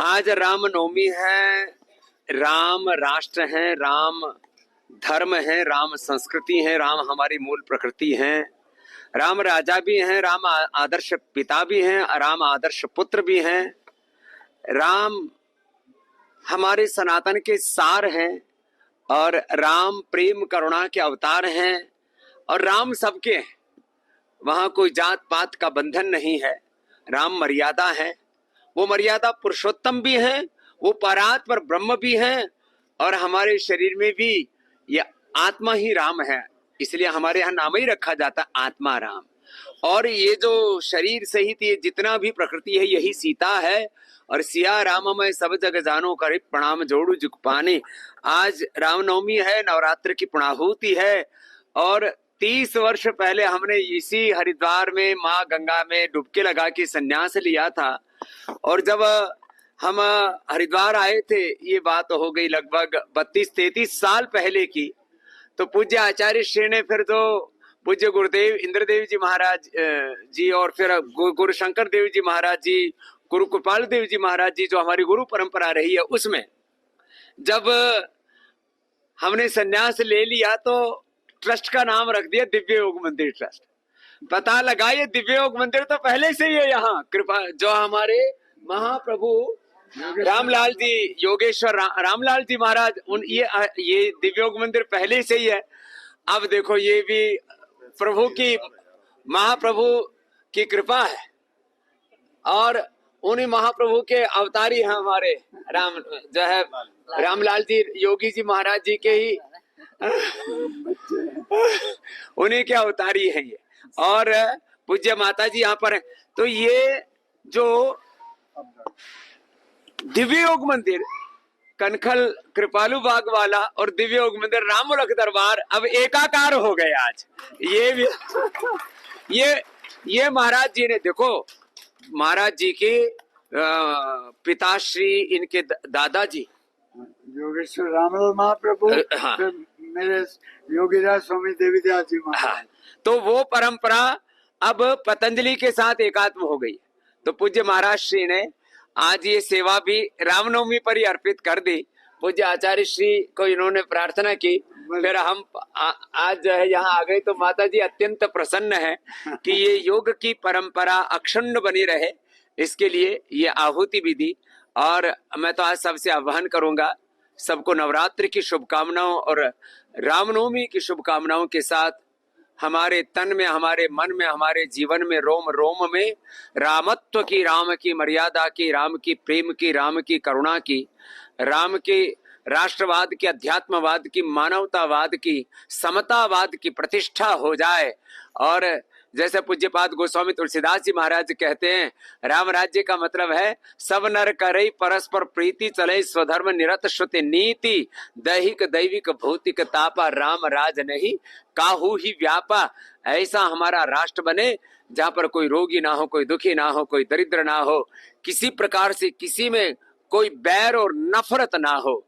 आज रामनवमी है। राम राष्ट्र है, राम धर्म है, राम संस्कृति है, राम हमारी मूल प्रकृति है। राम राजा भी हैं, राम आदर्श पिता भी हैं, राम आदर्श पुत्र भी हैं। राम हमारे सनातन के सार हैं और राम प्रेम करुणा के अवतार हैं और राम सबके हैं। वहां कोई जात पात का बंधन नहीं है। राम मर्यादा है, वो मर्यादा पुरुषोत्तम भी है, वो परात पर ब्रह्म भी है और हमारे शरीर में भी ये आत्मा ही राम है। इसलिए हमारे यहाँ नाम ही रखा जाता आत्मा राम। और ये जो शरीर सहित ये जितना भी प्रकृति है यही सीता है। और सिया राम मैं सब जग जानो करे प्रणाम जोड़ू जुग पाने। आज रामनवमी है, नवरात्र की पुणाहुति है और 30 वर्ष पहले हमने इसी हरिद्वार में माँ गंगा में डुबकी लगा के संन्यास लिया था। और जब हम हरिद्वार आए थे, ये बात हो गई लगभग 32-33 साल पहले की, तो पूज्य आचार्य श्री ने फिर तो पूज्य गुरुदेव इंद्रदेव जी महाराज जी और फिर गुरु शंकर देव जी महाराज जी, गुरु कृपाल देव जी महाराज जी, जो हमारी गुरु परंपरा रही है, उसमें जब हमने संन्यास ले लिया तो ट्रस्ट का नाम रख दिया दिव्य योग मंदिर ट्रस्ट। पता लगा ये दिव्य योग मंदिर तो पहले से ही है। यहाँ कृपा जो हमारे महाप्रभु रामलाल जी, योगेश्वर रामलाल जी महाराज, उन ये दिव्य योग मंदिर पहले से ही है। अब देखो ये भी प्रभु की, महाप्रभु की कृपा है और उन्हीं महाप्रभु के अवतारी हैं हमारे राम, जो है रामलाल जी योगी जी महाराज जी के ही उन्हीं के अवतारी है ये। और पूज्य माता जी यहाँ पर है। तो ये जो दिव्य योग मंदिर कनखल कृपालू बाग वाला और दिव्य योग मंदिर रामलख दरबार अब एकाकार हो गए आज। ये भी ये महाराज जी ने, देखो महाराज जी के पिताश्री, इनके दादाजी योगेश्वर रामलाल महाप्रभु, हाँ, मेरे योगीराज स्वामी देवीदास जी महाराज। हाँ, तो वो परंपरा अब पतंजलि के साथ एकात्म हो गई। तो पूज्य महाराज श्री ने आज ये सेवा भी रामनवमी पर ही अर्पित कर दी। पूज्य आचार्य श्री को इन्होंने प्रार्थना की, फिर हम आज जो है यहाँ आ गए। तो माता जी अत्यंत प्रसन्न है कि ये योग की परंपरा अक्षुण्ण बनी रहे, इसके लिए ये आहुति भी दी। और मैं तो आज सबसे आह्वान करूंगा, सबको नवरात्रि की शुभकामनाओं और रामनवमी की शुभकामनाओं के साथ हमारे तन में, हमारे मन में, हमारे जीवन में, रोम रोम में रामत्व की, राम की मर्यादा की, राम की प्रेम की, राम की करुणा की, राम के राष्ट्रवाद की, अध्यात्मवाद की, मानवतावाद की, समतावाद की प्रतिष्ठा हो जाए। और जैसे पूज्यपाद गोस्वामी तुलसीदास जी महाराज कहते हैं, राम राज्य का मतलब है सब नर करे परस्पर प्रीति, चले स्वधर्म निरत श्रुति नीति, दैहिक दैविक भौतिक तापा, राम राज नहीं काहू ही व्यापा। ऐसा हमारा राष्ट्र बने जहाँ पर कोई रोगी ना हो, कोई दुखी ना हो, कोई दरिद्र ना हो, किसी प्रकार से किसी में कोई बैर और नफरत ना हो।